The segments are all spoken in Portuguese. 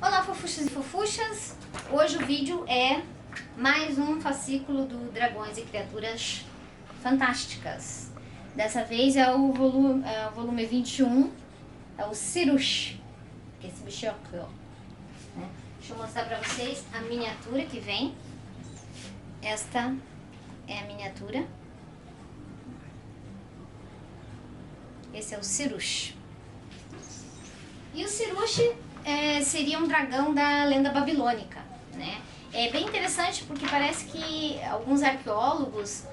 Olá, fofuchas e fofuchas! Hoje o vídeo é mais um fascículo do Dragões e Criaturas Fantásticas. Dessa vez é o volume 21, é o Sirush, que é esse bicho aqui, ó. Deixa eu mostrar pra vocês a miniatura que vem. Esta é a miniatura. Esse é o Sirush. E o Sirush seria um dragão da lenda babilônica, né? É bem interessante porque parece que alguns arqueólogos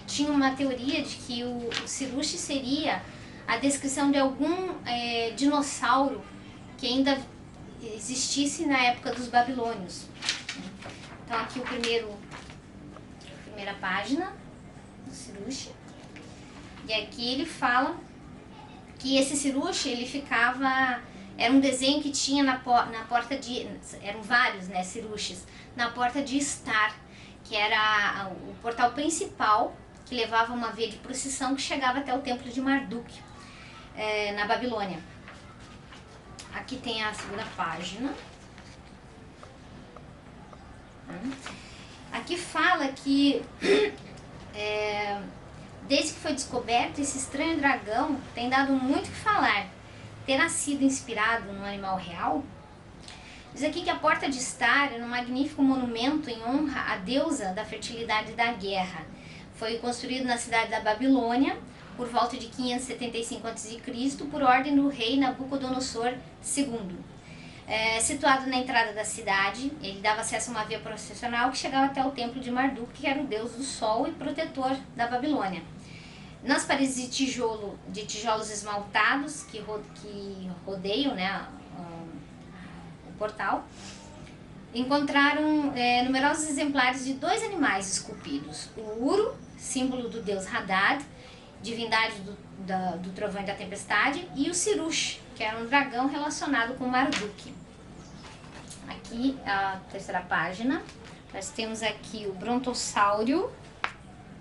tinham uma teoria de que o Sirush seria a descrição de algum dinossauro que ainda existisse na época dos babilônios. Então aqui a primeira página do Sirush. E aqui ele fala que esse Sirush, ele ficava, era um desenho que tinha na porta de, eram vários, né, Sirushes, na porta de Star, que era o portal principal que levava uma via de procissão que chegava até o templo de Marduk, na Babilônia. Aqui tem a segunda página. Aqui fala que desde que foi descoberto, esse estranho dragão tem dado muito o que falar. Terá sido inspirado num animal real? Diz aqui que a Porta de Star é um magnífico monumento em honra à deusa da fertilidade e da guerra. Foi construído na cidade da Babilônia por volta de 575 a.C. por ordem do rei Nabucodonosor II. Situado na entrada da cidade, ele dava acesso a uma via processional que chegava até o templo de Marduk, que era o deus do sol e protetor da Babilônia. Nas paredes de tijolos esmaltados que rodeiam, né, o portal, encontraram numerosos exemplares de dois animais esculpidos: o Uru, símbolo do deus Hadad, divindade do trovão e da tempestade, e o Sirush, que era um dragão relacionado com Marduk. Aqui a terceira página, nós temos aqui o brontossauro,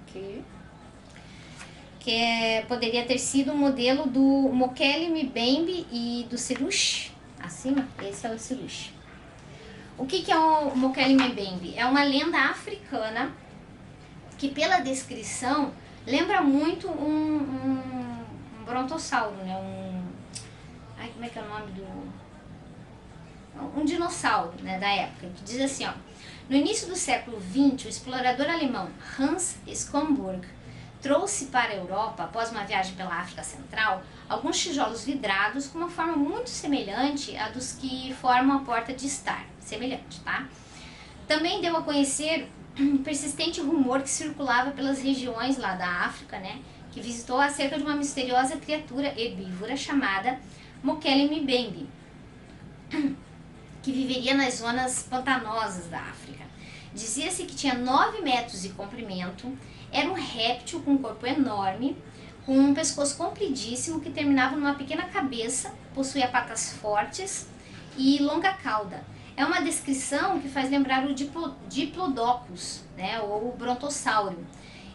que poderia ter sido um modelo do Mokele Mbembe e do Sirush. Acima, esse é o Sirush. O que é o Mokele Mbembe? É uma lenda africana que, pela descrição, lembra muito um brontossauro, né? Como é que é o nome um dinossauro, né, da época, que diz assim, ó: no início do século XX, o explorador alemão Hans Schomburg trouxe para a Europa, após uma viagem pela África Central, alguns tijolos vidrados com uma forma muito semelhante à dos que formam a Porta de Star. Semelhante, tá? Também deu a conhecer um persistente rumor que circulava pelas regiões lá da África, né, que visitou acerca de uma misteriosa criatura herbívora chamada Mokele Mbembe, que viveria nas zonas pantanosas da África. Dizia-se que tinha 9 metros de comprimento, era um réptil com um corpo enorme, com um pescoço compridíssimo que terminava numa pequena cabeça, possuía patas fortes e longa cauda. É uma descrição que faz lembrar o Diplodocus, né, ou o brontossauro.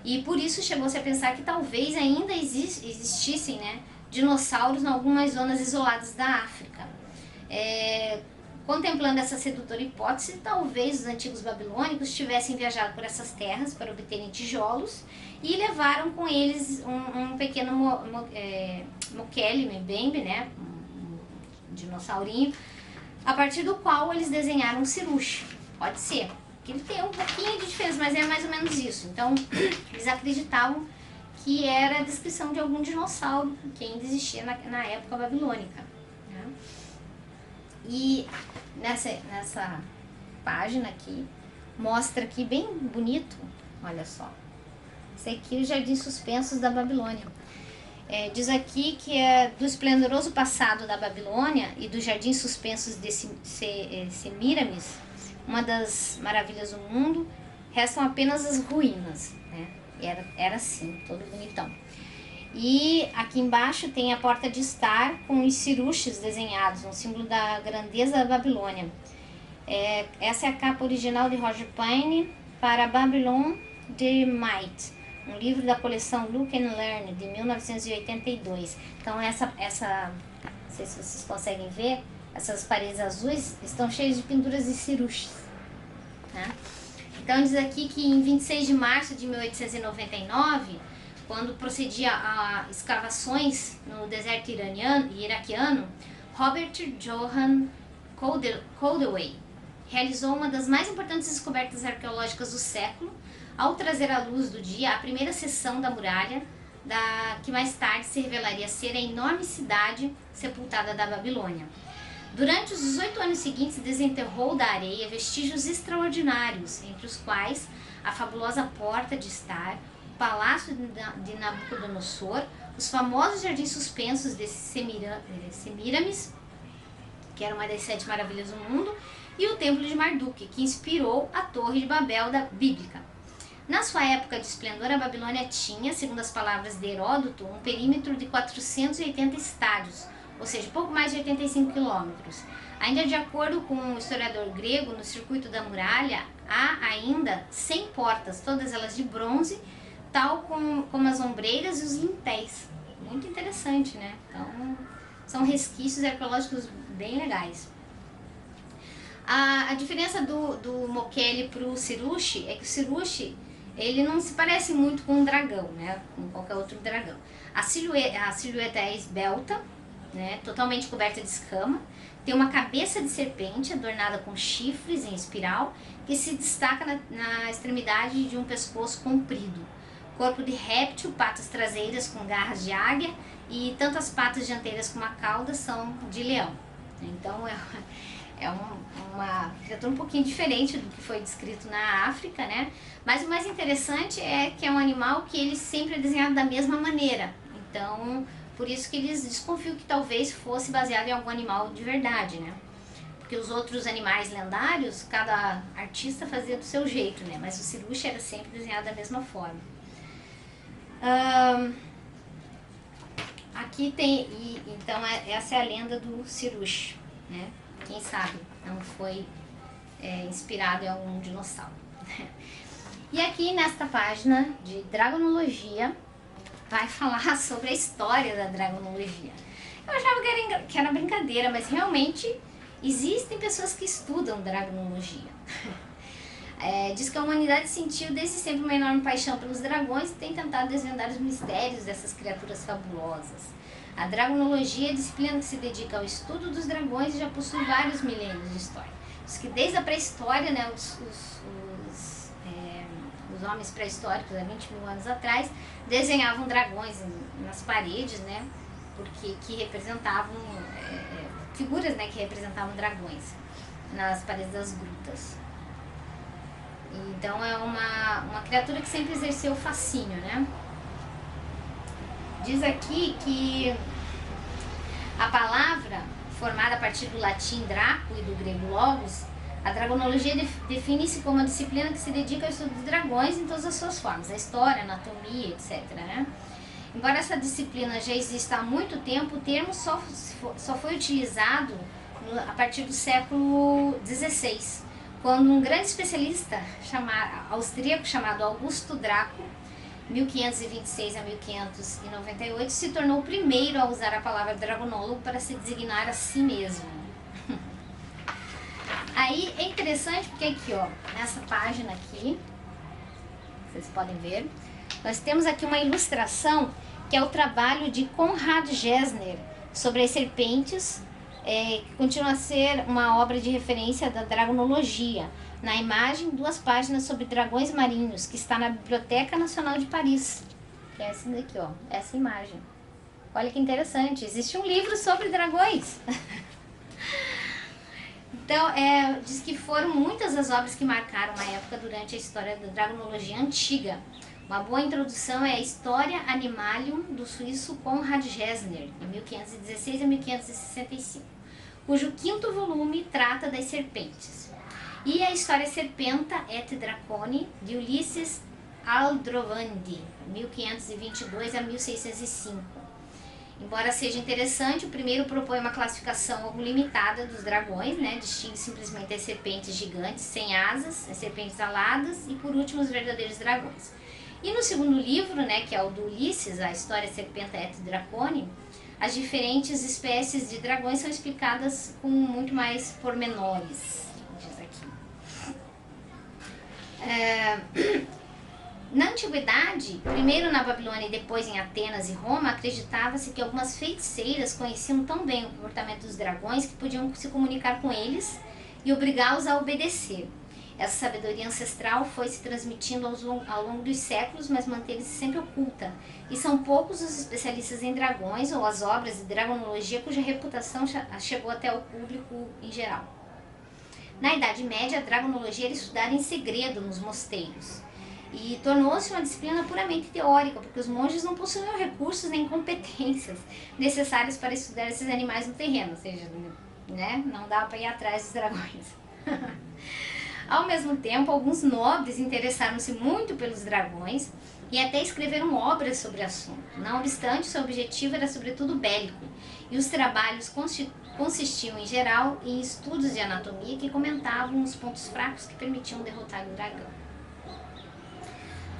E por isso chegou-se a pensar que talvez ainda existissem, né, dinossauros em algumas zonas isoladas da África. Contemplando essa sedutora hipótese, talvez os antigos babilônicos tivessem viajado por essas terras para obterem tijolos e levaram com eles um pequeno Mokele Mbembe, né, um dinossaurinho, a partir do qual eles desenharam um Sirush. Pode ser, porque ele tem um pouquinho de diferença, mas é mais ou menos isso. Então, eles acreditavam que era a descrição de algum dinossauro que ainda existia na época babilônica, né? E nessa página aqui, mostra aqui bem bonito, olha só. Esse aqui é o Jardim Suspensos da Babilônia. Diz aqui que é do esplendoroso passado da Babilônia e dos Jardins Suspensos de Semiramis, uma das maravilhas do mundo, restam apenas as ruínas, né? Era assim, todo bonitão. E aqui embaixo tem a Porta de Star com os Sirushes desenhados, um símbolo da grandeza da Babilônia. Essa é a capa original de Roger Payne para Babylon the Might, um livro da coleção Look and Learn de 1982. Então não sei se vocês conseguem ver, essas paredes azuis estão cheias de pinturas de ciruches, né? Então diz aqui que em 26 de março de 1899, quando procedia a escavações no deserto iraquiano, Robert Johann Koldewey realizou uma das mais importantes descobertas arqueológicas do século, ao trazer à luz do dia a primeira seção da muralha, que mais tarde se revelaria ser a enorme cidade sepultada da Babilônia. Durante os 18 anos seguintes, desenterrou da areia vestígios extraordinários, entre os quais a fabulosa Porta de Estar, o Palácio de Nabucodonosor, os famosos jardins suspensos de Semiramis, que era uma das 7 maravilhas do mundo, e o Templo de Marduk, que inspirou a Torre de Babel bíblica. Na sua época de esplendor, a Babilônia tinha, segundo as palavras de Heródoto, um perímetro de 480 estádios, ou seja, pouco mais de 85 quilômetros. Ainda de acordo com o historiador grego, no circuito da muralha há ainda 100 portas, todas elas de bronze, tal como as ombreiras e os lintéis. Muito interessante, né? Então, são resquícios arqueológicos bem legais. A diferença do Mokele para o Ciruche é que o Ciruche, ele não se parece muito com um dragão, né? Com qualquer outro dragão. A silhueta é esbelta, né? Totalmente coberta de escama. Tem uma cabeça de serpente adornada com chifres em espiral que se destaca na extremidade de um pescoço comprido. Corpo de réptil, patas traseiras com garras de águia e tanto as patas dianteiras como a cauda são de leão. Então é uma criatura um pouquinho diferente do que foi descrito na África, né? Mas o mais interessante é que é um animal que ele sempre é desenhado da mesma maneira. Então, por isso que eles desconfiam que talvez fosse baseado em algum animal de verdade, né? Porque os outros animais lendários, cada artista fazia do seu jeito, né? Mas o ciruche era sempre desenhado da mesma forma. Aqui tem, então essa é a lenda do ciruche, né? Quem sabe não foi inspirado em algum dinossauro. E aqui nesta página de Dragonologia vai falar sobre a história da Dragonologia. Eu achava que era brincadeira, mas realmente existem pessoas que estudam Dragonologia. Diz que a humanidade sentiu desde sempre uma enorme paixão pelos dragões e tem tentado desvendar os mistérios dessas criaturas fabulosas. A Dragonologia é a disciplina que se dedica ao estudo dos dragões e já possui vários milênios de história. Diz que desde a pré-história, né, os homens pré-históricos, há 20 mil anos atrás, desenhavam dragões nas paredes, né, que representavam figuras, né, que representavam dragões nas paredes das grutas. Então é uma criatura que sempre exerceu o fascínio, né? Diz aqui que a palavra, formada a partir do latim draco e do grego logos, a dragonologia define-se como uma disciplina que se dedica ao estudo dos dragões em todas as suas formas, a história, a anatomia, etc., né? Embora essa disciplina já exista há muito tempo, o termo só foi utilizado a partir do século XVI, quando um grande especialista austríaco chamado Augusto Draco, 1526 a 1598, se tornou o primeiro a usar a palavra dragonólogo para se designar a si mesmo. Aí é interessante porque aqui, ó, nessa página aqui, vocês podem ver, nós temos aqui uma ilustração que é o trabalho de Konrad Gessner sobre as serpentes, que continua a ser uma obra de referência da dragonologia. Na imagem, 2 páginas sobre dragões marinhos, que está na Biblioteca Nacional de Paris. Que é essa daqui, ó, essa imagem. Olha que interessante, existe um livro sobre dragões. Então, diz que foram muitas as obras que marcaram a época durante a história da dragonologia antiga. Uma boa introdução é a Historia Animalium do suíço Konrad Gessner, de 1516 a 1565, cujo 5º volume trata das serpentes. E a História Serpenta et Draconi, de Ulisses Aldrovandi, 1522 a 1605. Embora seja interessante, o primeiro propõe uma classificação algo limitada dos dragões, né? Distingue simplesmente as serpentes gigantes sem asas, as serpentes aladas e, por último, os verdadeiros dragões. E no segundo livro, né, que é o do Ulisses, a história Serpenta et Dracone, as diferentes espécies de dragões são explicadas com muito mais pormenores, diz aqui. Na antiguidade, primeiro na Babilônia e depois em Atenas e Roma, acreditava-se que algumas feiticeiras conheciam tão bem o comportamento dos dragões que podiam se comunicar com eles e obrigá-los a obedecer. Essa sabedoria ancestral foi se transmitindo ao longo dos séculos, mas manteve-se sempre oculta. E são poucos os especialistas em dragões ou as obras de dragonologia cuja reputação chegou até o público em geral. Na Idade Média, a dragonologia era estudada em segredo nos mosteiros e tornou-se uma disciplina puramente teórica, porque os monges não possuíam recursos nem competências necessários para estudar esses animais no terreno, ou seja, né, não dá para ir atrás dos dragões. Ao mesmo tempo, alguns nobres interessaram-se muito pelos dragões e até escreveram obras sobre o assunto. Não obstante, seu objetivo era sobretudo bélico, e os trabalhos consistiam em geral em estudos de anatomia que comentavam os pontos fracos que permitiam derrotar o dragão.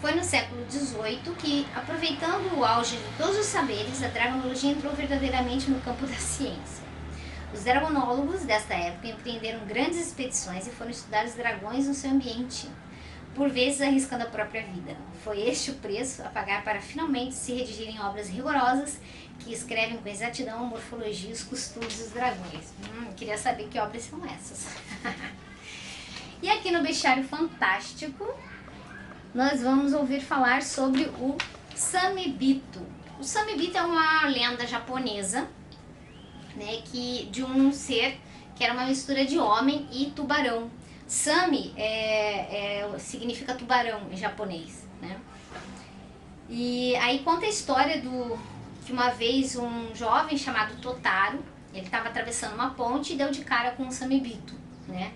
Foi no século XVIII que, aproveitando o auge de todos os saberes, a dragonologia entrou verdadeiramente no campo da ciência. Os dragonólogos desta época empreenderam grandes expedições e foram estudar os dragões no seu ambiente, por vezes arriscando a própria vida. Foi este o preço a pagar para finalmente se redigirem obras rigorosas que escrevem com exatidão a morfologia e os costumes dos dragões. Queria saber que obras são essas. E aqui no Bestiário Fantástico, nós vamos ouvir falar sobre o Samebito. O Samebito é uma lenda japonesa, né, de um ser que era uma mistura de homem e tubarão. Sami significa tubarão em japonês, né? E aí conta a história que uma vez um jovem chamado Totaro, ele estava atravessando uma ponte e deu de cara com um Samebito, né?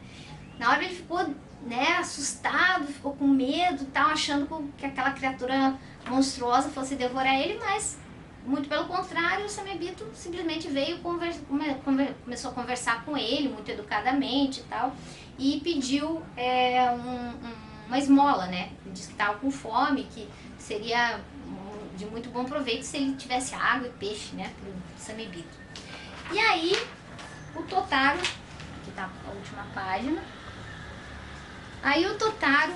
Na hora ele ficou, né, assustado, ficou com medo, tal, achando que aquela criatura monstruosa fosse devorar ele, mas muito pelo contrário, o Samebito simplesmente veio, começou a conversar com ele, muito educadamente e tal, e pediu uma esmola, né? Disse que estava com fome, que seria de muito bom proveito se ele tivesse água e peixe, né, para o Samebito. E aí, o Totaro, que está a última página, aí o Totaro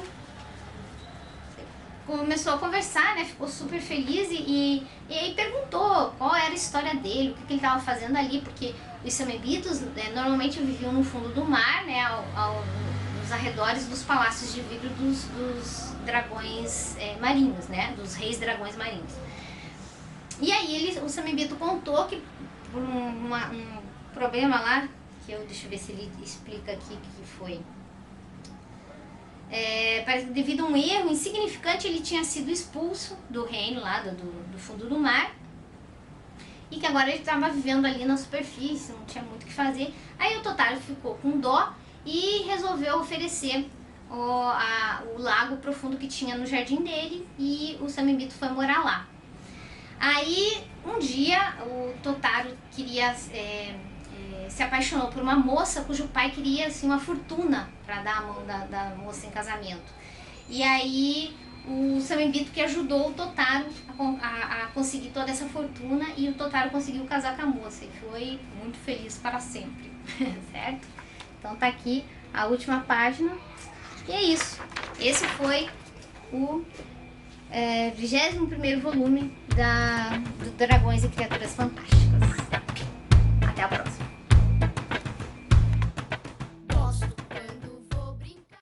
começou a conversar, né? Ficou super feliz e aí perguntou qual era a história dele, o que ele estava fazendo ali, porque os Samebitos normalmente viviam no fundo do mar, né? Nos arredores dos palácios de vidro dos dragões marinhos, né? Dos reis dragões marinhos. E aí o Samebito contou que por um problema lá, deixa eu ver se ele explica aqui o que foi. Parece que devido a um erro insignificante ele tinha sido expulso do reino lá do fundo do mar e que agora ele estava vivendo ali na superfície, não tinha muito o que fazer. Aí o Totaro ficou com dó e resolveu oferecer o lago profundo que tinha no jardim dele e o Samebito foi morar lá. Aí um dia o Totaro queria se apaixonou por uma moça cujo pai queria assim, uma fortuna para dar a mão da moça em casamento. E aí o Samebito que ajudou o Totaro a conseguir toda essa fortuna e o Totaro conseguiu casar com a moça e foi muito feliz para sempre, certo? Então tá aqui a última página e é isso. Esse foi o 21º volume do Dragões e Criaturas Fantásticas.